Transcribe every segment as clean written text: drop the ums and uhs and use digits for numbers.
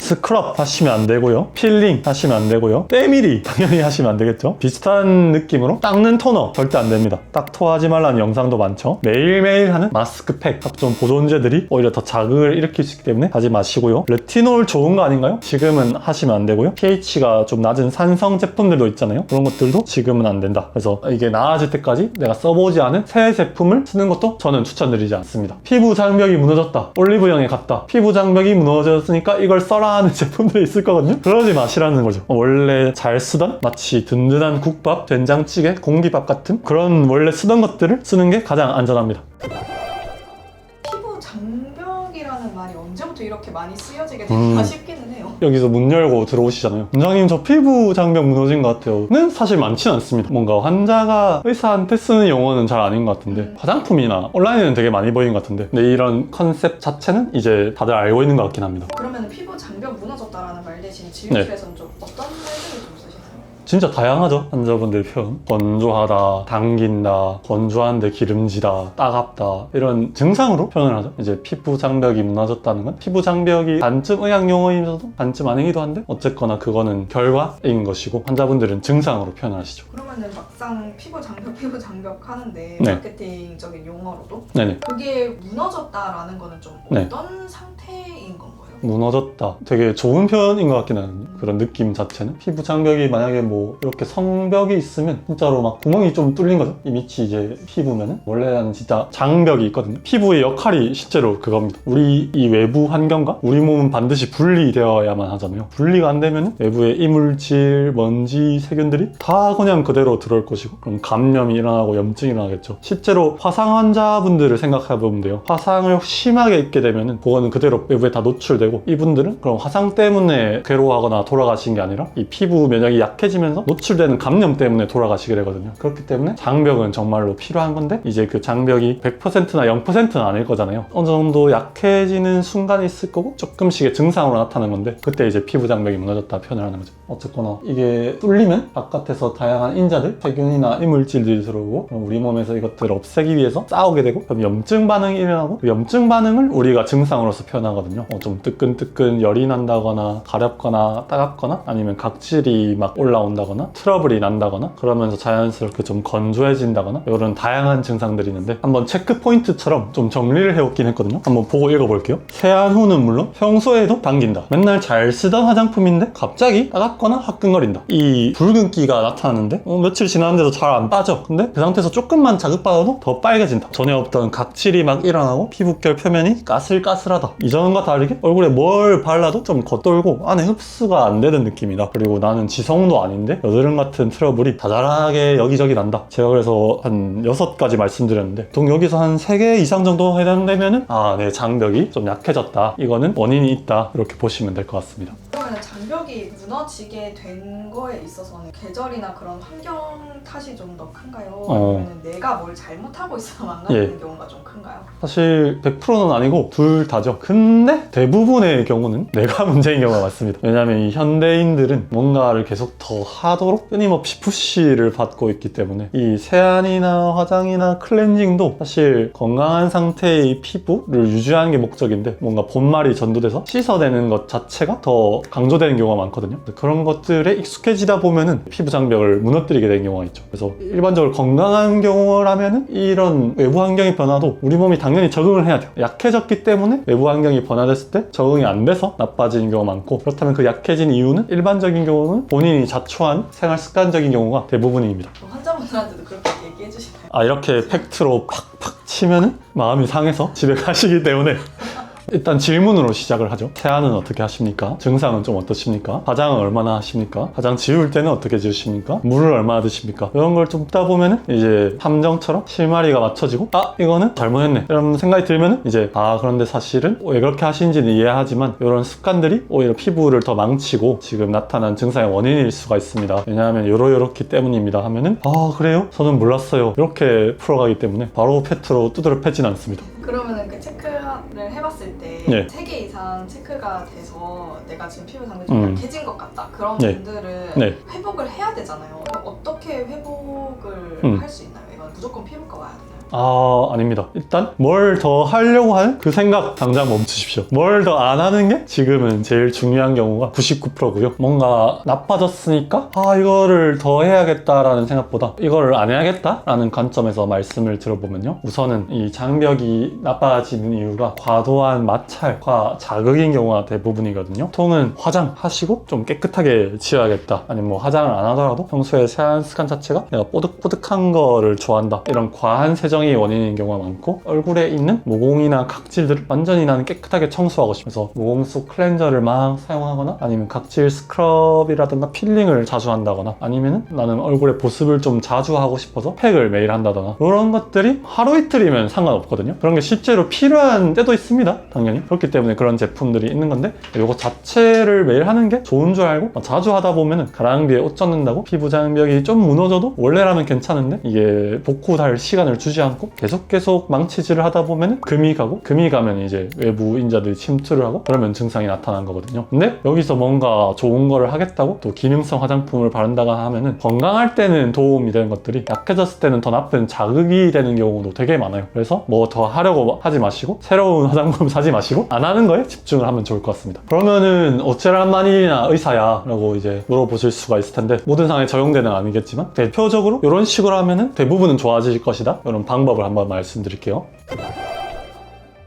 스크럽 하시면 안 되고요. 필링 하시면 안 되고요. 때밀이 당연히 하시면 안 되겠죠. 비슷한 느낌으로 닦는 토너 절대 안 됩니다. 딱 토하지 말라는 영상도 많죠. 매일매일 하는 마스크팩, 각종 보존제들이 오히려 더 자극을 일으킬 수 있기 때문에 하지 마시고요. 레티놀 좋은 거 아닌가요? 지금은 하시면 안 되고요. pH가 좀 낮은 산성 제품들도 있잖아요. 그런 것들도 지금은 안 된다. 그래서 이게 나아질 때까지 내가 써보지 않은 새 제품을 쓰는 것도 저는 추천드리지 않습니다. 피부 장벽이 무너졌다, 올리브영에 갔다, 피부 장벽이 무너졌으니까 이걸 써라 하는 제품들이 있을 거거든요. 그러지 마시라는 거죠. 원래 잘 쓰던 마치 든든한 국밥, 된장찌개, 공기밥 같은 그런 원래 쓰던 것들을 쓰는 게 가장 안전합니다. 피부 장벽이라는 말이 언제부터 이렇게 많이 쓰여지게 됐나 싶기는 해요. 여기서 문 열고 들어오시잖아요. 원장님 저 피부 장벽 무너진 것 같아요 는 사실 많지는 않습니다. 뭔가 환자가 의사한테 쓰는 용어는 잘 아닌 것 같은데 화장품이나 온라인에는 되게 많이 보이는 것 같은데, 근데 이런 컨셉 자체는 이제 다들 알고 있는 것 같긴 합니다. 그러면 피부 장벽 무너졌다라는 말 대신 진료실에서는 좀 어떤 말들을 좀 쓰시나요? 진짜 다양하죠. 환자분들 표현. 건조하다, 당긴다, 건조한데 기름지다, 따갑다, 이런 증상으로 표현을 하죠. 이제 피부 장벽이 무너졌다는 건 피부 장벽이 반쯤 의학 용어이면서도 반쯤 아니기도 한데 어쨌거나 그거는 결과인 것이고 환자분들은 증상으로 표현을 하시죠. 그러면은 막상 피부 장벽 하는데 네. 마케팅적인 용어로도 네네. 그게 무너졌다라는 거는 좀 네. 어떤 상태인 건가요? 무너졌다. 되게 좋은 표현인 것 같긴 하거든요. 그런 느낌 자체는. 피부 장벽이 만약에 뭐 이렇게 성벽이 있으면 진짜로 막 구멍이 좀 뚫린 거죠. 이 밑이 이제 피부면은 원래는 진짜 장벽이 있거든요. 피부의 역할이 실제로 그겁니다. 우리 이 외부 환경과 우리 몸은 반드시 분리되어야만 하잖아요. 분리가 안 되면 외부의 이물질, 먼지, 세균들이 다 그냥 그대로 들어올 것이고 그럼 감염이 일어나고 염증이 일어나겠죠. 실제로 화상 환자분들을 생각해 보면 돼요. 화상을 심하게 입게 되면은 그거는 그대로 외부에 다 노출되고, 이분들은 그럼 화상 때문에 괴로워하거나 돌아가신 게 아니라 이 피부 면역이 약해지면서 노출되는 감염 때문에 돌아가시게 되거든요. 그렇기 때문에 장벽은 정말로 필요한 건데 이제 그 장벽이 100%나 0%는 아닐 거잖아요. 어느 정도 약해지는 순간이 있을 거고 조금씩의 증상으로 나타나는 건데 그때 이제 피부 장벽이 무너졌다 표현을 하는 거죠. 어쨌거나 이게 뚫리면 바깥에서 다양한 인자들, 세균이나 이물질들이 들어오고 그럼 우리 몸에서 이것들을 없애기 위해서 싸우게 되고 그럼 염증 반응이 일어나고 그 염증 반응을 우리가 증상으로서 표현하거든요. 좀 뜨끈뜨끈 열이 난다거나 가렵거나 따갑거나 아니면 각질이 막 올라온다거나 트러블이 난다거나 그러면서 자연스럽게 좀 건조해진다거나 이런 다양한 증상들이 있는데 한번 체크 포인트처럼 좀 정리를 해오긴 했거든요. 한번 보고 읽어볼게요. 세안 후는 물론 평소에도 당긴다. 맨날 잘 쓰던 화장품인데 갑자기 따갑거나 화끈거린다. 이 붉은기가 나타나는데 며칠 지났는데도 잘 안 빠져. 근데 그 상태에서 조금만 자극받아도 더 빨개진다. 전에 없던 각질이 막 일어나고 피부결 표면이 까슬까슬하다. 이전과 다르게 얼굴에 뭘 발라도 좀 겉돌고 안에 흡수가 안 되는 느낌이다. 그리고 나는 지성도 아닌데 여드름 같은 트러블이 다자라하게 여기저기 난다. 제가 그래서 한 6가지 말씀드렸는데 보통 여기서 한 3개 이상 정도 해당되면은 내 장벽이 좀 약해졌다. 이거는 원인이 있다. 이렇게 보시면 될 것 같습니다. 그러면 장벽이 무너지게 된 거에 있어서는 계절이나 그런 환경 탓이 좀 더 큰가요? 아니면 내가 뭘 잘못하고 있어서 망가지는 경우가 좀 큰가요? 사실 100%는 아니고 둘 다죠. 근데 대부분의 경우는 내가 문제인 경우가 많습니다. 왜냐하면 이 현대인들은 뭔가를 계속 더 하도록 끊임없이 푸시를 받고 있기 때문에 이 세안이나 화장이나 클렌징도 사실 건강한 상태의 피부를 유지하는 게 목적인데 뭔가 본말이 전도돼서 씻어내는 것 자체가 더 강조되는 경우가 많거든요. 그런 것들에 익숙해지다 보면은 피부 장벽을 무너뜨리게 되는 경우가 있죠. 그래서 일반적으로 건강한 경우라면은 이런 외부 환경의 변화도 우리 몸이 당연히 적응을 해야 돼요. 약해졌기 때문에 외부 환경이 변화됐을 때 적응이 안 돼서 나빠지는 경우가 많고, 그렇다면 그 약해진 이유는 일반적인 경우는 본인이 자초한 생활 습관적인 경우가 대부분입니다. 환자분들한테도 그렇게 얘기해 주시나요? 이렇게 팩트로 팍팍 치면은 마음이 상해서 집에 가시기 때문에 일단 질문으로 시작을 하죠. 세안은 어떻게 하십니까? 증상은 좀 어떠십니까? 화장은 얼마나 하십니까? 화장 지울 때는 어떻게 지우십니까? 물을 얼마나 드십니까? 이런 걸 좀 듣다 보면은 이제 함정처럼 실마리가 맞춰지고 이거는 잘못했네 이런 생각이 들면은 이제 그런데 사실은 왜 그렇게 하시는지는 이해하지만 이런 습관들이 오히려 피부를 더 망치고 지금 나타난 증상의 원인일 수가 있습니다. 왜냐하면 요렇기 때문입니다 하면은 그래요? 저는 몰랐어요. 이렇게 풀어가기 때문에 바로 팩트로 두드려 패진 않습니다. 그러면은 그 체크를 해봤을 때 3개 이상 체크가 돼서 내가 지금 피부 상태가 좀 약해진 것 같다. 그런 분들은 회복을 해야 되잖아요. 그럼 어떻게 회복을 할 수 있나요? 이건 무조건 피부과 와야 되나요? 아닙니다. 일단 뭘 더 하려고 하는 그 생각 당장 멈추십시오. 뭘 더 안 하는 게 지금은 제일 중요한 경우가 99%고요. 뭔가 나빠졌으니까 이거를 더 해야겠다라는 생각보다 이거를 안 해야겠다라는 관점에서 말씀을 들어보면요. 우선은 이 장벽이 나빠지는 이유가 과도한 마찰과 자극인 경우가 대부분이거든요. 보통은 화장하시고 좀 깨끗하게 지워야겠다, 아니면 뭐 화장을 안 하더라도 평소에 세안 습관 자체가 내가 뽀득뽀득한 거를 좋아한다, 이런 과한 세정이 원인인 경우가 많고, 얼굴에 있는 모공이나 각질들을 완전히 나는 깨끗하게 청소하고 싶어서 모공 속 클렌저를 막 사용하거나, 아니면 각질 스크럽이라든가 필링을 자주 한다거나, 아니면은 나는 얼굴에 보습을 좀 자주 하고 싶어서 팩을 매일 한다거나, 이런 것들이 하루 이틀이면 상관없거든요. 그런 게 실제로 필요한 때도 있습니다, 당연히. 그렇기 때문에 그런 제품들이 있는 건데, 이거 자체를 매일 하는 게 좋은 줄 알고 자주 하다 보면은 가랑비에 옷 젖는다고 피부 장벽이 좀 무너져도 원래라면 괜찮은데, 이게 복구할 시간을 주지 않고 계속 망치질을 하다 보면은 금이 가고, 금이 가면 이제 외부 인자들이 침투를 하고, 그러면 증상이 나타난 거거든요. 근데 여기서 뭔가 좋은 거를 하겠다고 또 기능성 화장품을 바른다가 하면은 건강할 때는 도움이 되는 것들이 약해졌을 때는 더 나쁜 자극이 되는 경우도 되게 많아요. 그래서 뭐 더 하려고 하지 마시고, 새로운 화장품 사지 마시고, 안 하는 거에 집중을 하면 좋을 것 같습니다. 그러면은 어찌란 말이냐 의사야 라고 이제 물어보실 수가 있을 텐데, 모든 상황에 적용되는 건 아니겠지만 대표적으로 이런 식으로 하면은 대부분은 좋아질 것이다, 이런 방법을 한번 말씀드릴게요.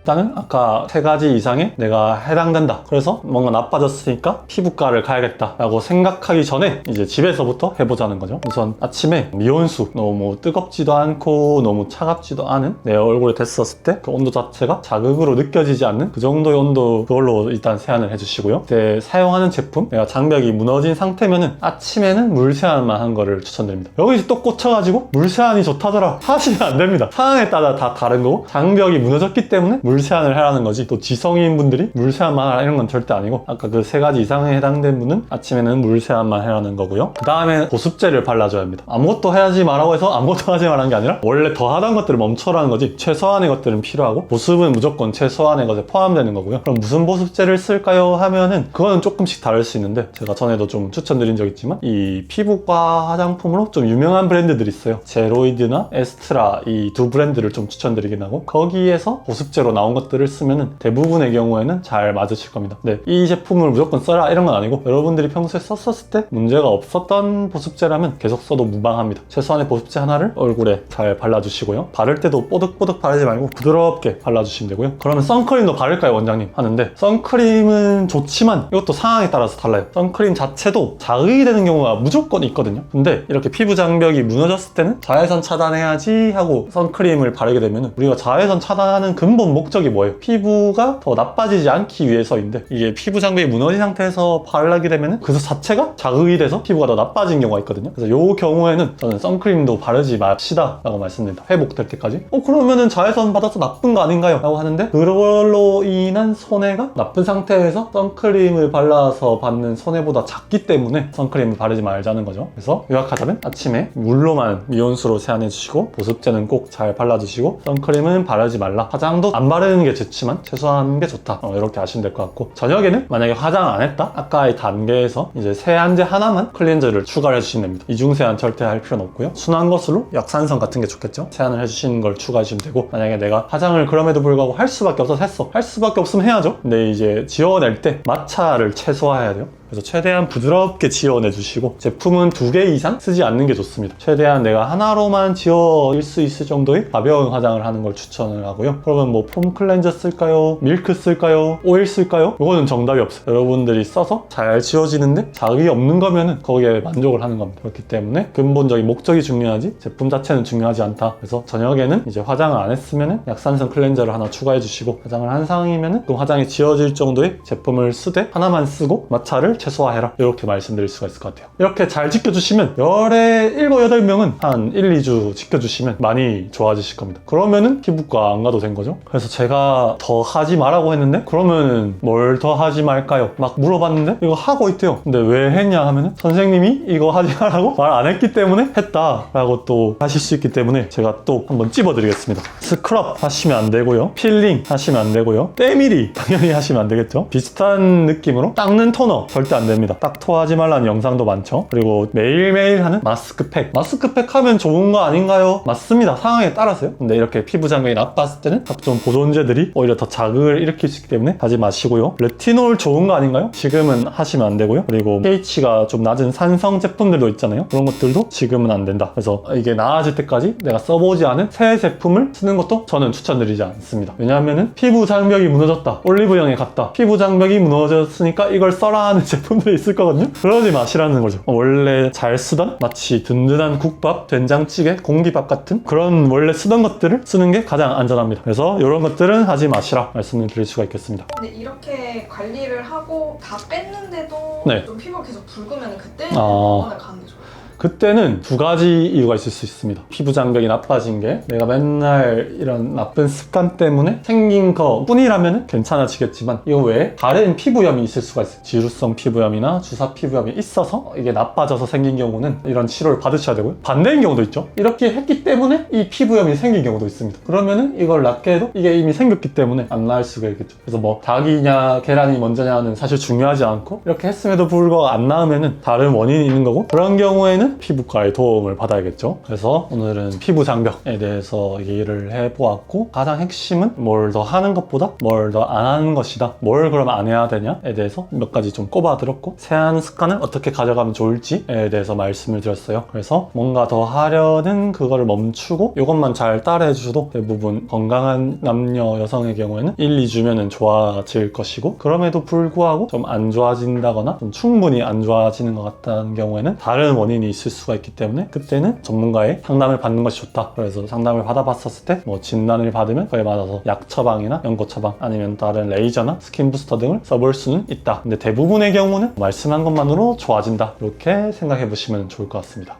일단은 아까 3가지 이상에 내가 해당된다, 그래서 뭔가 나빠졌으니까 피부과를 가야겠다 라고 생각하기 전에 이제 집에서부터 해보자는 거죠. 우선 아침에 미온수, 너무 뜨겁지도 않고 너무 차갑지도 않은 내 얼굴에 댔었을 때 그 온도 자체가 자극으로 느껴지지 않는 그 정도의 온도, 그걸로 일단 세안을 해주시고요. 그때 사용하는 제품, 내가 장벽이 무너진 상태면은 아침에는 물 세안만 한 거를 추천드립니다. 여기서 또 꽂혀가지고 물 세안이 좋다더라 하시면 안 됩니다. 상황에 따라 다 다른 거고, 장벽이 무너졌기 때문에 물 세안을 하라는 거지, 또 지성인 분들이 물 세안만 하라 이런 건 절대 아니고, 아까 그 3가지 이상에 해당된 분은 아침에는 물 세안만 해라는 거고요. 그 다음에 보습제를 발라줘야 합니다. 아무것도 해야지 말라고 해서 아무것도 하지 말라는 게 아니라 원래 더 하던 것들을 멈춰라는 거지, 최소한의 것들은 필요하고 보습은 무조건 최소한의 것에 포함되는 거고요. 그럼 무슨 보습제를 쓸까요 하면은 그거는 조금씩 다를 수 있는데, 제가 전에도 좀 추천드린 적 있지만 이 피부과 화장품으로 좀 유명한 브랜드들이 있어요. 제로이드나 에스트라, 이 두 브랜드를 좀 추천드리긴 하고, 거기에서 보습제로 나온 것들을 쓰면은 대부분의 경우에는 잘 맞으실 겁니다. 네, 이 제품을 무조건 써라 이런 건 아니고, 여러분들이 평소에 썼을 때 문제가 없었던 보습제라면 계속 써도 무방합니다. 최소한의 보습제 하나를 얼굴에 잘 발라주시고요. 바를 때도 뽀득뽀득 바르지 말고 부드럽게 발라주시면 되고요. 그러면 선크림도 바를까요 원장님 하는데, 선크림은 좋지만 이것도 상황에 따라서 달라요. 선크림 자체도 자극이 되는 경우가 무조건 있거든요. 근데 이렇게 피부 장벽이 무너졌을 때는 자외선 차단해야지 하고 선크림을 바르게 되면, 우리가 자외선 차단하는 근본 목적이 뭐예요? 피부가 더 나빠지지 않기 위해서인데, 이게 피부 장벽이 무너진 상태에서 바르게 되면 그 자체가 자극이 돼서 피부가 더 나빠진 경우가 있거든요. 그래서 이 경우에는 저는 선크림도 바르지 맙시다 라고 말씀드립니다. 회복될 때까지. 그러면은 자외선 받아서 나쁜 거 아닌가요? 라고 하는데, 그걸로 인한 손해가 나쁜 상태에서 선크림을 발라서 받는 손해보다 작기 때문에 선크림을 바르지 말자는 거죠. 그래서 요약하자면 아침에 물로만 미온수로 세안해 주시고, 보습제는 꼭 잘 발라주시고, 선크림은 바르지 말라. 화장도 안 바르는 게 좋지만 최소한 게 좋다, 이렇게 아시면 될 것 같고, 저녁에는 만약에 화장 안 했다, 아까의 단계에서 이제 세안제 하나만 클렌저를 추가를 해주시면 됩니다. 이중 세안 절대 할 필요는 없고요. 순한 것으로 약산성 같은 게 좋겠죠. 세안을 해주시는 걸 추가하시면 되고, 만약에 내가 화장을 그럼에도 불구하고 할 수밖에 없어서 했어, 할 수밖에 없으면 해야죠. 근데 이제 지워낼 때 마찰을 최소화해야 돼요. 그래서 최대한 부드럽게 지워내주시고, 제품은 2개 이상 쓰지 않는 게 좋습니다. 최대한 내가 하나로만 지워질 수 있을 정도의 가벼운 화장을 하는 걸 추천을 하고요. 그러면 뭐 폼 클렌저 쓸까요? 밀크 쓸까요? 오일 쓸까요? 이거는 정답이 없어요. 여러분들이 써서 잘 지워지는데 자극이 없는 거면은 거기에 만족을 하는 겁니다. 그렇기 때문에 근본적인 목적이 중요하지 제품 자체는 중요하지 않다. 그래서 저녁에는 이제 화장을 안 했으면은 약산성 클렌저를 하나 추가해 주시고, 화장을 한 상황이면은 그 화장이 지워질 정도의 제품을 쓰되 하나만 쓰고 마찰을 최소화해라, 이렇게 말씀드릴 수가 있을 것 같아요. 이렇게 잘 지켜주시면 열에 7, 8명은 한 1, 2주 지켜주시면 많이 좋아지실 겁니다. 그러면은 피부과 안 가도 된 거죠. 그래서 제가 더 하지 말라고 했는데, 그러면은 뭘 더 하지 말까요? 막 물어봤는데 이거 하고 있대요. 근데 왜 했냐 하면은 선생님이 이거 하지 말라고 말 안 했기 때문에 했다 라고 또 하실 수 있기 때문에 제가 또 한번 찝어드리겠습니다. 스크럽 하시면 안 되고요, 필링 하시면 안 되고요, 때밀이 당연히 하시면 안 되겠죠. 비슷한 느낌으로 닦는 토너 절대 절대 안 됩니다. 딱 토하지 말라는 영상도 많죠. 그리고 매일매일 하는 마스크팩. 마스크팩 하면 좋은 거 아닌가요? 맞습니다. 상황에 따라서요. 근데 이렇게 피부 장벽이 나빴을 때는 각종 보존제들이 오히려 더 자극을 일으킬 수 있기 때문에 하지 마시고요. 레티놀 좋은 거 아닌가요? 지금은 하시면 안 되고요. 그리고 pH가 좀 낮은 산성 제품들도 있잖아요. 그런 것들도 지금은 안 된다. 그래서 이게 나아질 때까지 내가 써보지 않은 새 제품을 쓰는 것도 저는 추천드리지 않습니다. 왜냐하면은 피부 장벽이 무너졌다, 올리브영에 갔다, 피부 장벽이 무너졌으니까 이걸 써라 하는 제품들이 있을 거거든요. 그러지 마시라는 거죠. 원래 잘 쓰던 마치 든든한 국밥, 된장찌개, 공기밥 같은 그런 원래 쓰던 것들을 쓰는 게 가장 안전합니다. 그래서 이런 것들은 하지 마시라 말씀을 드릴 수가 있겠습니다. 근데 이렇게 관리를 하고 다 뺐는데도 네. 좀 피부가 계속 붉으면 그때는 아. 병원을 가는 게 좋아요. 그때는 두 가지 이유가 있을 수 있습니다. 피부 장벽이 나빠진 게 내가 맨날 이런 나쁜 습관 때문에 생긴 거 뿐이라면 괜찮아지겠지만 이거 외에 다른 피부염이 있을 수가 있어요. 지루성 피부염이나 주사 피부염이 있어서 이게 나빠져서 생긴 경우는 이런 치료를 받으셔야 되고요. 반대인 경우도 있죠. 이렇게 했기 때문에 이 피부염이 생긴 경우도 있습니다. 그러면은 이걸 낫게 해도 이게 이미 생겼기 때문에 안 나을 수가 있겠죠. 그래서 뭐 닭이냐 계란이 먼저냐는 사실 중요하지 않고 이렇게 했음에도 불구하고 안 나으면은 다른 원인이 있는 거고, 그런 경우에는 피부과의 도움을 받아야겠죠. 그래서 오늘은 피부 장벽에 대해서 얘기를 해보았고, 가장 핵심은 뭘 더 하는 것보다 뭘 더 안 하는 것이다. 뭘 그럼 안 해야 되냐에 대해서 몇 가지 좀 꼽아들었고, 세안 습관을 어떻게 가져가면 좋을지에 대해서 말씀을 드렸어요. 그래서 뭔가 더 하려는 그거를 멈추고 이것만 잘 따라해 주셔도 대부분 건강한 남녀 여성의 경우에는 1, 2주면은 좋아질 것이고, 그럼에도 불구하고 좀 안 좋아진다거나 좀 충분히 안 좋아지는 것 같다는 경우에는 다른 원인이 있을 수가 있기 때문에 그때는 전문가의 상담을 받는 것이 좋다. 그래서 상담을 받아봤었을 때 뭐 진단을 받으면 그에 맞아서 약 처방이나 연고 처방 아니면 다른 레이저나 스킨 부스터 등을 써볼 수는 있다. 근데 대부분의 경우는 말씀한 것만으로 좋아진다, 이렇게 생각해 보시면 좋을 것 같습니다.